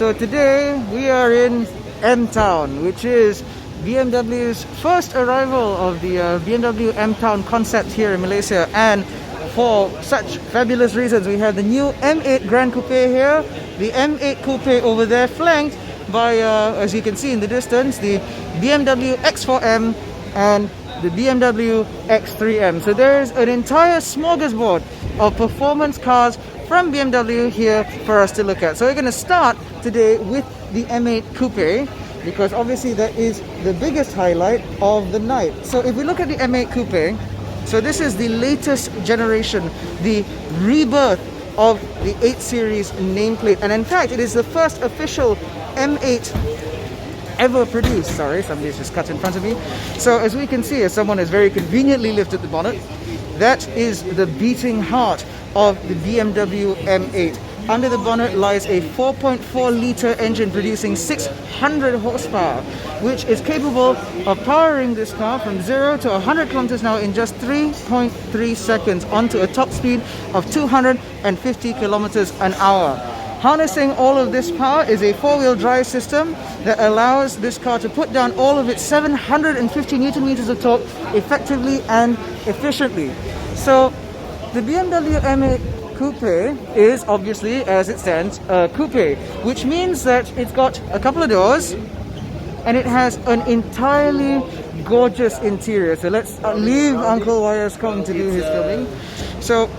So today we are in M Town, which is BMW's first arrival of the BMW M Town concept here in Malaysia, and for such fabulous reasons we have the new M8 GranCoupé here, the M8 Coupé over there, flanked by as you can see in the distance, the BMW X4M and the BMW X3M. So there's an entire smorgasbord of performance cars from BMW here for us to look at. So we're going to start today with the M8 Coupé, because obviously that is the biggest highlight of the night. So if we look at the M8 Coupé, so this is the latest generation, the rebirth of the 8 Series nameplate, and in fact it is the first official M8 ever produced. Sorry, somebody's just cut in front of me. So as we can see, as someone has very conveniently lifted the bonnet, that is the beating heart of the BMW M8. Under the bonnet lies a 4.4 litre engine producing 600 horsepower, which is capable of powering this car from 0 to 100 kilometers an hour in just 3.3 seconds onto a top speed of 250 kilometers an hour. Harnessing all of this power is a four-wheel drive system that allows this car to put down all of its 750 Newton meters of torque effectively and efficiently. So the BMW M8 Coupé is obviously, as it stands, a coupe, which means that it's got a couple of doors and it has an entirely gorgeous interior. So let's leave Uncle Wayascom to do his filming. So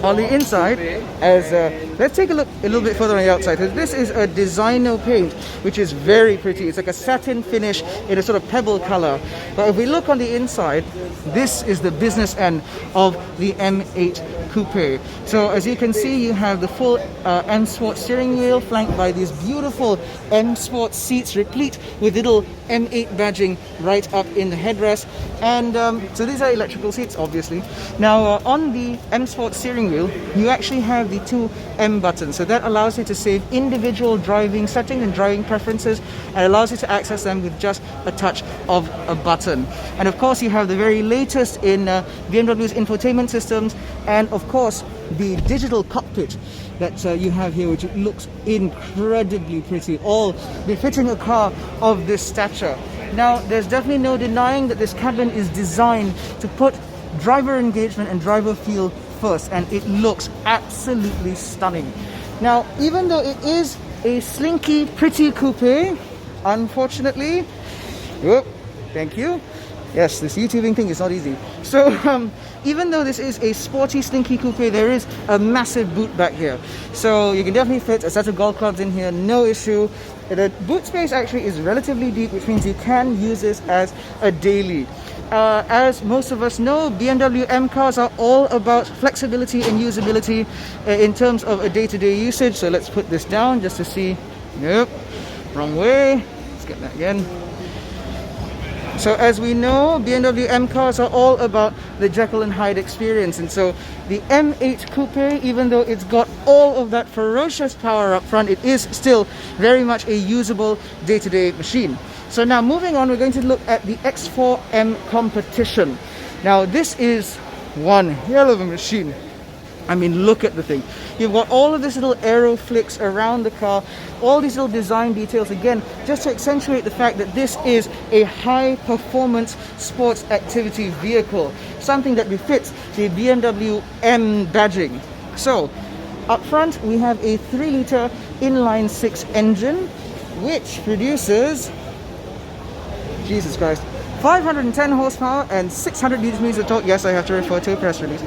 on the inside, as let's take a look a little bit further on the outside. So this is a designer paint, which is very pretty. It's like a satin finish in a sort of pebble color. But if we look on the inside, this is the business end of the M8 Coupé. So as you can see, you have the full M Sport steering wheel flanked by these beautiful M Sport seats replete with little M8 badging right up in the headrest. And so these are electrical seats, obviously. Now on the M Sport steering wheel, you actually have the two M buttons. So that allows you to save individual driving settings and driving preferences, and allows you to access them with just a touch of a button. And of course, you have the very latest in BMW's infotainment systems, and of course the digital cockpit that you have here, which looks incredibly pretty, all befitting a car of this stature. Now there's definitely no denying that this cabin is designed to put driver engagement and driver feel first, and it looks absolutely stunning. Now even though it is a slinky pretty coupe, unfortunately, whoop, thank you, yes, this YouTubing thing is not easy. So even though this is a sporty slinky coupe, there is a massive boot back here, so you can definitely fit a set of golf clubs in here, no issue. The boot space actually is relatively deep, which means you can use this as a daily. As most of us know, BMW M cars are all about flexibility and usability in terms of a day-to-day usage. So let's put this down just to see. Nope, wrong way. Let's get that again. So as we know, BMW M cars are all about the Jekyll and Hyde experience, and so the M8 Coupé, even though it's got all of that ferocious power up front, it is still very much a usable day-to-day machine. So now moving on, we're going to look at the X4M Competition. Now this is one hell of a machine. I mean, look at the thing. You've got all of these little aero flicks around the car, all these little design details, again, just to accentuate the fact that this is a high-performance sports activity vehicle, something that befits the BMW M badging. So, up front, we have a 3-litre inline-6 engine, which produces, Jesus Christ, 510 horsepower and 600 Newton meters of torque. Yes, I have to refer to a press release.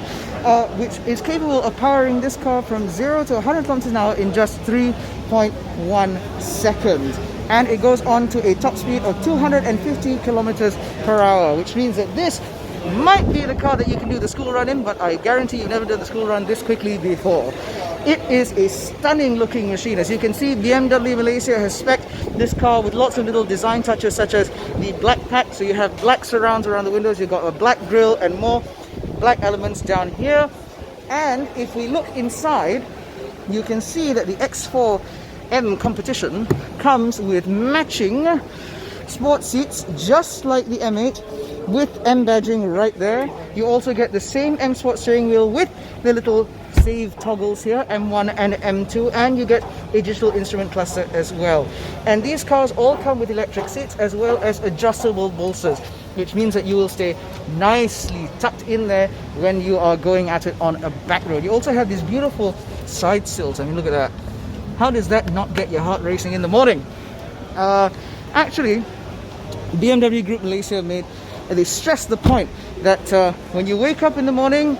Which is capable of powering this car from 0 to 100 kilometers an hour in just 3.1 seconds. And it goes on to a top speed of 250 kilometers per hour, which means that this might be the car that you can do the school run in, but I guarantee you've never done the school run this quickly before. It is a stunning looking machine. As you can see, BMW Malaysia has spec'd this car with lots of little design touches, such as the black pack. So you have black surrounds around the windows, you've got a black grille and more black elements down here. And if we look inside, you can see that the X4M Competition comes with matching sport seats just like the M8 with M badging right there. You also get the same M Sport steering wheel with the little save toggles here, M1 and M2, and you get a digital instrument cluster as well. And these cars all come with electric seats as well as adjustable bolsters, which means that you will stay nicely tucked in there when you are going at it on a back road. You also have these beautiful side sills. I mean, look at that. How does that not get your heart racing in the morning? Actually, BMW Group Malaysia they stressed the point that when you wake up in the morning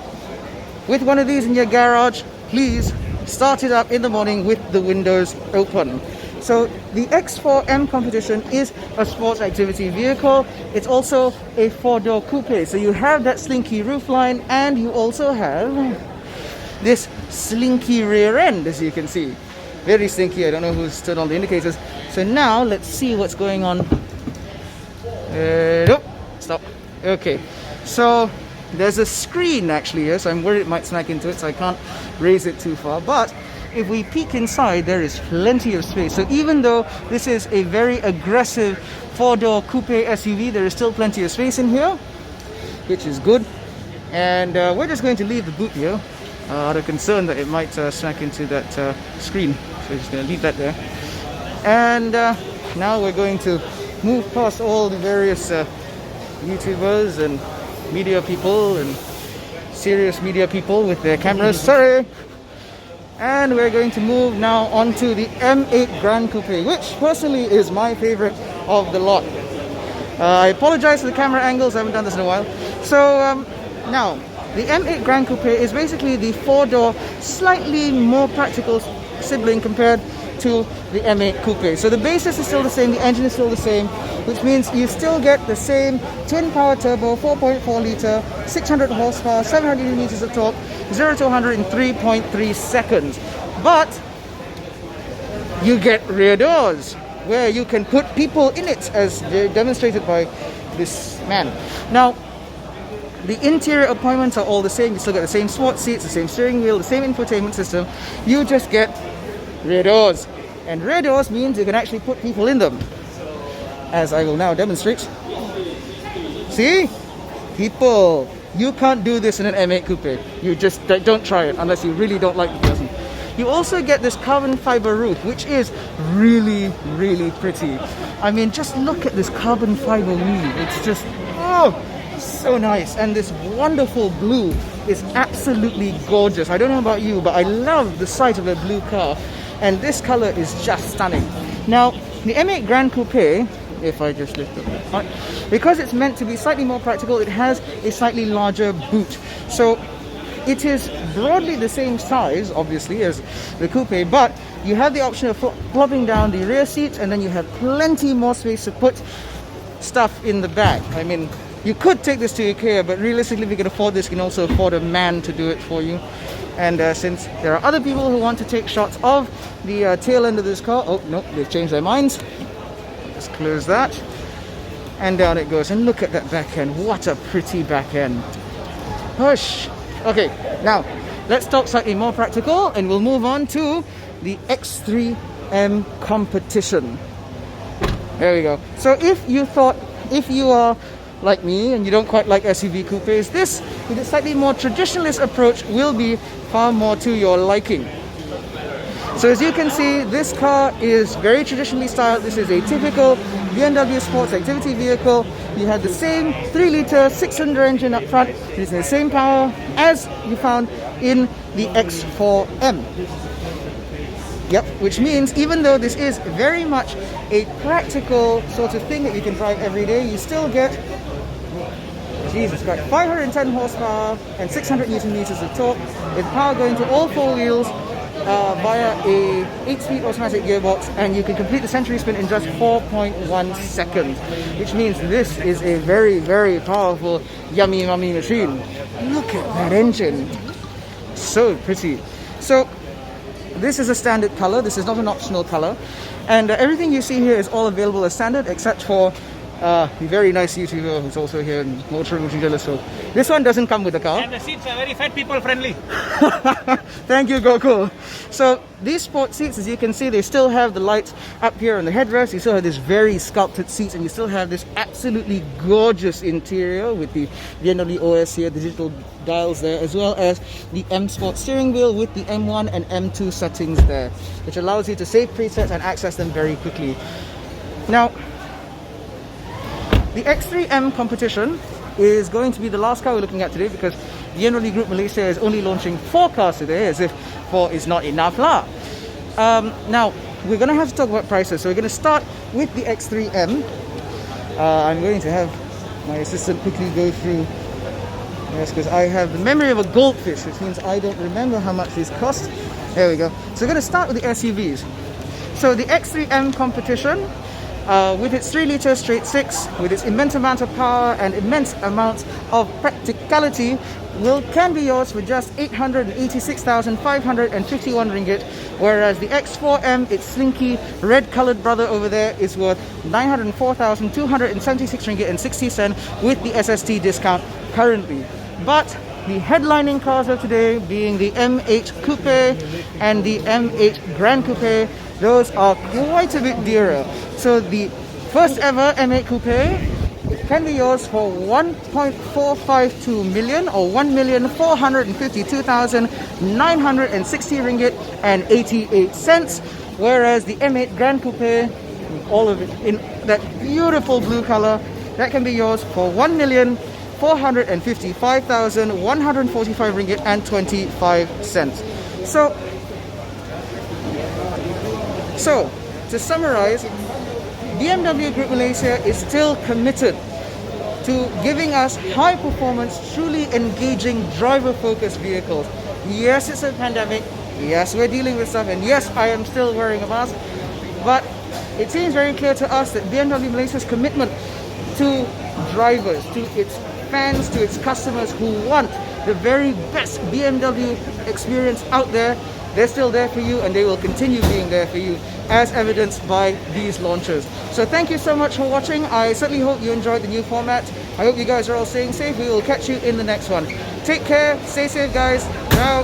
with one of these in your garage, please start it up in the morning with the windows open. So the X4M Competition is a sports activity vehicle. It's also a four-door coupe. So you have that slinky roofline, and you also have this slinky rear end, as you can see. Very slinky. I don't know who's turned on the indicators. So now let's see what's going on. Nope. Stop. Okay. So there's a screen actually here, so I'm worried it might snack into it, so I can't raise it too far. But if we peek inside, there is plenty of space. So even though this is a very aggressive four-door coupe SUV, there is still plenty of space in here, which is good. And we're just going to leave the boot here out of concern that it might snack into that screen. So we're just going to leave that there. And now we're going to move past all the various YouTubers and media people and serious media people with their cameras. Sorry! And we're going to move now onto the M8 GranCoupé, which personally is my favorite of the lot. I apologize for the camera angles, I haven't done this in a while. So now, the M8 GranCoupé is basically the four-door, slightly more practical sibling compared to the M8 Coupé. So the basis is still the same, the engine is still the same, which means you still get the same twin power turbo, 4.4 litre, 600 horsepower, 700 newton-meters of torque, 0 to 100 in 3.3 seconds. But you get rear doors where you can put people in it, as demonstrated by this man. Now, the interior appointments are all the same. You still get the same sports seats, the same steering wheel, the same infotainment system. You just get rear doors. And rear doors means you can actually put people in them, as I will now demonstrate. See? People. You can't do this in an M8 Coupé. You just don't try it unless you really don't like the person. You also get this carbon fiber roof, which is really, really pretty. I mean, just look at this carbon fiber weave. It's just, oh, so nice. And this wonderful blue is absolutely gorgeous. I don't know about you, but I love the sight of a blue car. And this color is just stunning. Now, the M8 GranCoupé, if I just lift up the front, because it's meant to be slightly more practical, it has a slightly larger boot. So it is broadly the same size, obviously, as the coupe, but you have the option of plopping down the rear seats, and then you have plenty more space to put stuff in the back. I mean, you could take this to IKEA, but realistically, if you can afford this, you can also afford a man to do it for you. And since there are other people who want to take shots of the tail end of this car, oh no, they've changed their minds. Just close that, and down it goes. And look at that back end. What a pretty back end. Hush. Okay, now let's talk slightly more practical, and we'll move on to the X3M Competition. There we go. So if you are like me and you don't quite like SUV coupes, this with a slightly more traditionalist approach will be far more to your liking. So as you can see, this car is very traditionally styled. This is a typical BMW sports activity vehicle. You have the same 3-litre 6-cylinder engine up front. It is the same power as you found in the X4M. Yep, which means even though this is very much a practical sort of thing that you can drive every day, you still get, Jesus Christ, 510 horsepower and 600 newton meters of torque, with power going to all four wheels via a 8-speed automatic gearbox, and you can complete the century spin in just 4.1 seconds, which means this is a very, very powerful yummy mummy machine. Look at that engine. So pretty. So this is a standard color. This is not an optional color. And everything you see here is all available as standard, except for the very nice YouTuber who's also here in Motoring Untitled. So this one doesn't come with the car. And the seats are very fat people friendly. Thank you, Goku. So these sport seats, as you can see, they still have the lights up here on the headrest. You still have this very sculpted seats, and you still have this absolutely gorgeous interior with the BMW OS here, the digital dials there, as well as the M Sport steering wheel with the M1 and M2 settings there, which allows you to save presets and access them very quickly. Now, the X3M Competition is going to be the last car we're looking at today, because BMW Group Malaysia is only launching 4 cars today, as if 4 is not enough lah. Now, we're going to have to talk about prices. So we're going to start with the X3M. I'm going to have my assistant quickly go through, yes, because I have the memory of a goldfish, which means I don't remember how much these cost. There we go. So we're going to start with the SUVs. So the X3M Competition, with its 3-litre straight 6, with its immense amount of power and immense amount of practicality, can be yours for just 886,551 ringgit, whereas the X4M, its slinky red-coloured brother over there, is worth 904,276 ringgit and 60 cents with the SST discount currently. But the headlining cars of today, being the M8 Coupé and the M8 GranCoupé, those are quite a bit dearer. So the first ever M8 Coupé can be yours for 1.452 million, or 1,452,960 ringgit and 88 cents, whereas the M8 GranCoupé, all of it in that beautiful blue color, that can be yours for 1,455,145 ringgit and 25 cents. So, to summarize, BMW Group Malaysia is still committed to giving us high-performance, truly engaging, driver-focused vehicles. Yes, it's a pandemic. Yes, we're dealing with stuff. And yes, I am still wearing a mask. But it seems very clear to us that BMW Malaysia's commitment to drivers, to its fans, to its customers who want the very best BMW experience out there, they're still there for you, and they will continue being there for you, as evidenced by these launches. So thank you so much for watching. I certainly hope you enjoyed the new format. I hope you guys are all staying safe. We will catch you in the next one. Take care, stay safe guys. Ciao.